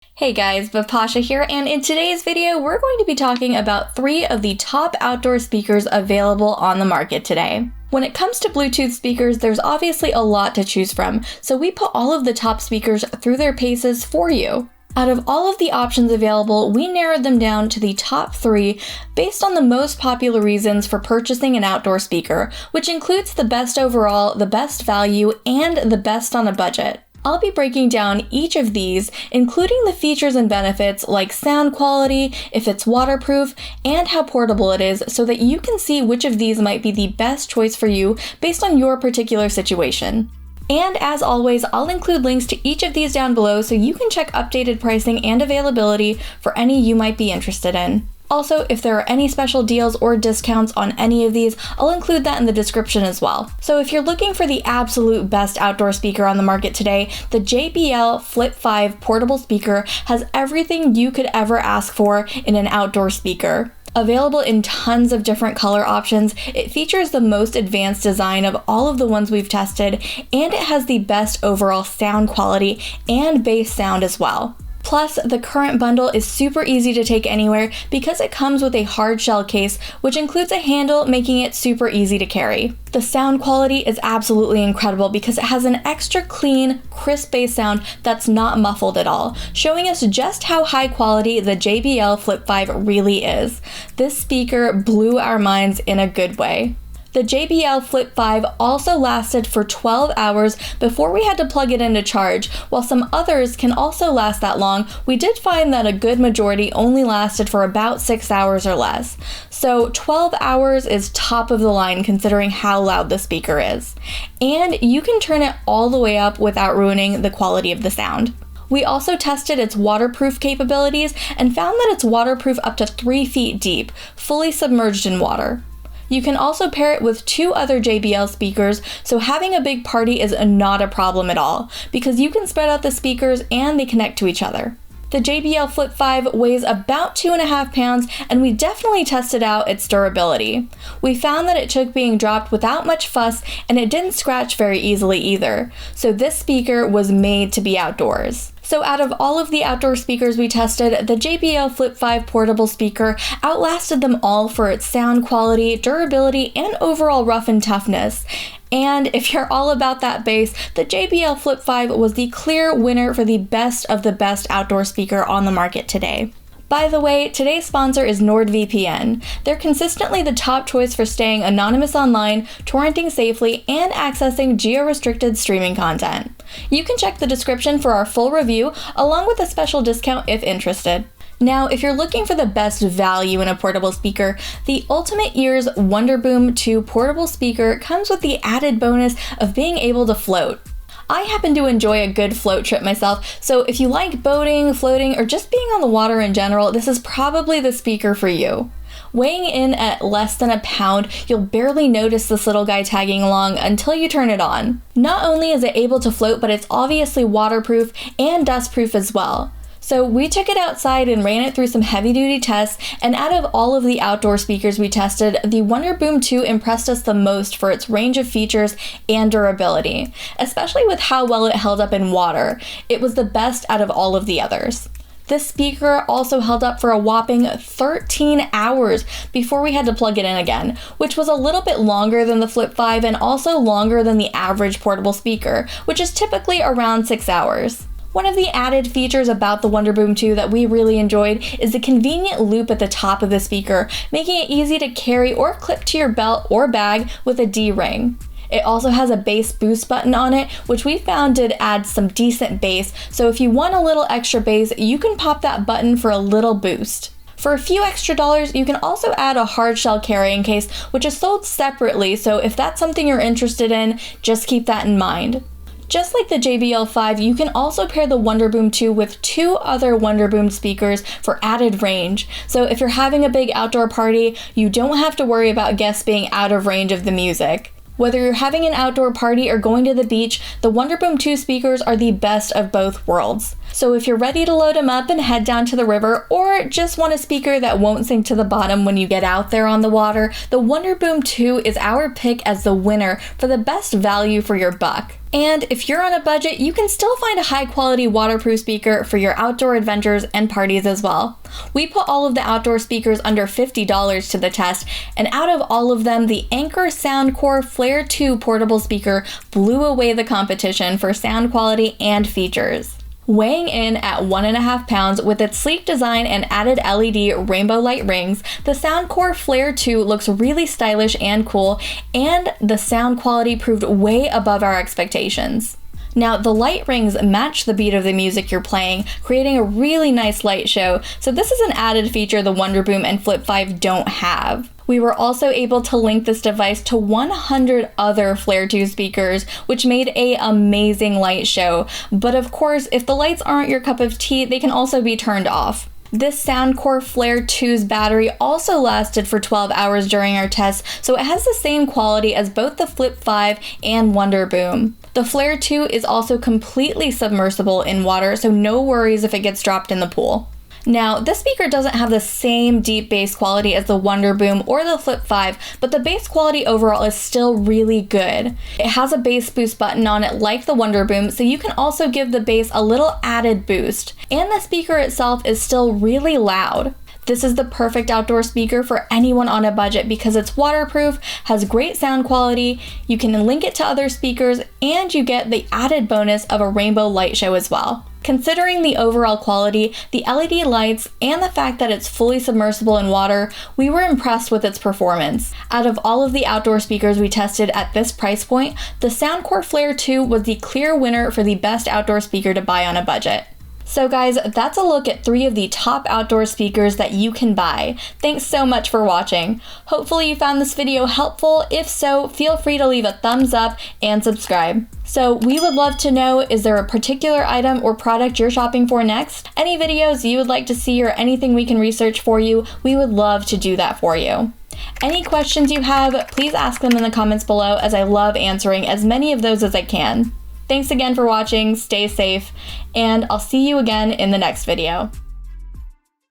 Hey guys, Vipasha here, and in today's video, we're going to be talking about 3 of the top outdoor speakers available on the market today. When it comes to Bluetooth speakers, there's obviously a lot to choose from, so we put all of the top speakers through their paces for you. Out of all of the options available, we narrowed them down to the top 3 based on the most popular reasons for purchasing an outdoor speaker, which includes the best overall, the best value, and the best on a budget. I'll be breaking down each of these, including the features and benefits like sound quality, if it's waterproof, and how portable it is, so that you can see which of these might be the best choice for you based on your particular situation. And as always, I'll include links to each of these down below so you can check updated pricing and availability for any you might be interested in. Also, if there are any special deals or discounts on any of these, I'll include that in the description as well. So if you're looking for the absolute best outdoor speaker on the market today, the JBL Flip 5 portable speaker has everything you could ever ask for in an outdoor speaker. Available in tons of different color options, it features the most advanced design of all of the ones we've tested, and it has the best overall sound quality and bass sound as well. Plus, the current bundle is super easy to take anywhere because it comes with a hard shell case, which includes a handle, making it super easy to carry. The sound quality is absolutely incredible because it has an extra clean, crisp bass sound that's not muffled at all, showing us just how high quality the JBL Flip 5 really is. This speaker blew our minds in a good way. The JBL Flip 5 also lasted for 12 hours before we had to plug it in to charge. While some others can also last that long, we did find that a good majority only lasted for about 6 hours or less. So 12 hours is top of the line considering how loud the speaker is. And you can turn it all the way up without ruining the quality of the sound. We also tested its waterproof capabilities and found that it's waterproof up to 3 feet deep, fully submerged in water. You can also pair it with 2 other JBL speakers, so having a big party is not a problem at all, because you can spread out the speakers and they connect to each other. The JBL Flip 5 weighs about 2.5 pounds, and we definitely tested out its durability. We found that it took being dropped without much fuss, and it didn't scratch very easily either, so this speaker was made to be outdoors. So out of all of the outdoor speakers we tested, the JBL Flip 5 portable speaker outlasted them all for its sound quality, durability, and overall rough and toughness. And if you're all about that bass, the JBL Flip 5 was the clear winner for the best of the best outdoor speaker on the market today. By the way, today's sponsor is NordVPN. They're consistently the top choice for staying anonymous online, torrenting safely, and accessing geo-restricted streaming content. You can check the description for our full review, along with a special discount if interested. Now, if you're looking for the best value in a portable speaker, the Ultimate Ears Wonderboom 2 portable speaker comes with the added bonus of being able to float. I happen to enjoy a good float trip myself, so if you like boating, floating, or just being on the water in general, this is probably the speaker for you. Weighing in at less than a pound, you'll barely notice this little guy tagging along until you turn it on. Not only is it able to float, but it's obviously waterproof and dustproof as well. So we took it outside and ran it through some heavy-duty tests, and out of all of the outdoor speakers we tested, the Wonderboom 2 impressed us the most for its range of features and durability, especially with how well it held up in water. It was the best out of all of the others. This speaker also held up for a whopping 13 hours before we had to plug it in again, which was a little bit longer than the Flip 5 and also longer than the average portable speaker, which is typically around 6 hours. One of the added features about the Wonderboom 2 that we really enjoyed is the convenient loop at the top of the speaker, making it easy to carry or clip to your belt or bag with a D-ring. It also has a bass boost button on it, which we found did add some decent bass, so if you want a little extra bass, you can pop that button for a little boost. For a few extra dollars, you can also add a hard shell carrying case, which is sold separately, so if that's something you're interested in, just keep that in mind. Just like the JBL 5, you can also pair the Wonderboom 2 with 2 other Wonderboom speakers for added range. So if you're having a big outdoor party, you don't have to worry about guests being out of range of the music. Whether you're having an outdoor party or going to the beach, the Wonderboom 2 speakers are the best of both worlds. So if you're ready to load them up and head down to the river, or just want a speaker that won't sink to the bottom when you get out there on the water, the Wonderboom 2 is our pick as the winner for the best value for your buck. And if you're on a budget, you can still find a high quality waterproof speaker for your outdoor adventures and parties as well. We put all of the outdoor speakers under $50 to the test, and out of all of them, the Anker Soundcore Flare 2 portable speaker blew away the competition for sound quality and features. Weighing in at 1.5 pounds with its sleek design and added LED rainbow light rings, the Soundcore Flare 2 looks really stylish and cool, and the sound quality proved way above our expectations. Now, the light rings match the beat of the music you're playing, creating a really nice light show, so this is an added feature the Wonderboom and Flip 5 don't have. We were also able to link this device to 100 other Flare 2 speakers, which made an amazing light show. But of course, if the lights aren't your cup of tea, they can also be turned off. This Soundcore Flare 2's battery also lasted for 12 hours during our test, so it has the same quality as both the Flip 5 and Wonderboom. The Flare 2 is also completely submersible in water, so no worries if it gets dropped in the pool. Now, this speaker doesn't have the same deep bass quality as the Wonderboom or the Flip 5, but the bass quality overall is still really good. It has a bass boost button on it like the Wonderboom, so you can also give the bass a little added boost. And the speaker itself is still really loud. This is the perfect outdoor speaker for anyone on a budget because it's waterproof, has great sound quality, you can link it to other speakers, and you get the added bonus of a rainbow light show as well. Considering the overall quality, the LED lights, and the fact that it's fully submersible in water, we were impressed with its performance. Out of all of the outdoor speakers we tested at this price point, the Soundcore Flare 2 was the clear winner for the best outdoor speaker to buy on a budget. So guys, that's a look at 3 of the top outdoor speakers that you can buy. Thanks so much for watching. Hopefully you found this video helpful. If so, feel free to leave a thumbs up and subscribe. So we would love to know, is there a particular item or product you're shopping for next? Any videos you would like to see or anything we can research for you, we would love to do that for you. Any questions you have, please ask them in the comments below, as I love answering as many of those as I can. Thanks again for watching, stay safe, and I'll see you again in the next video.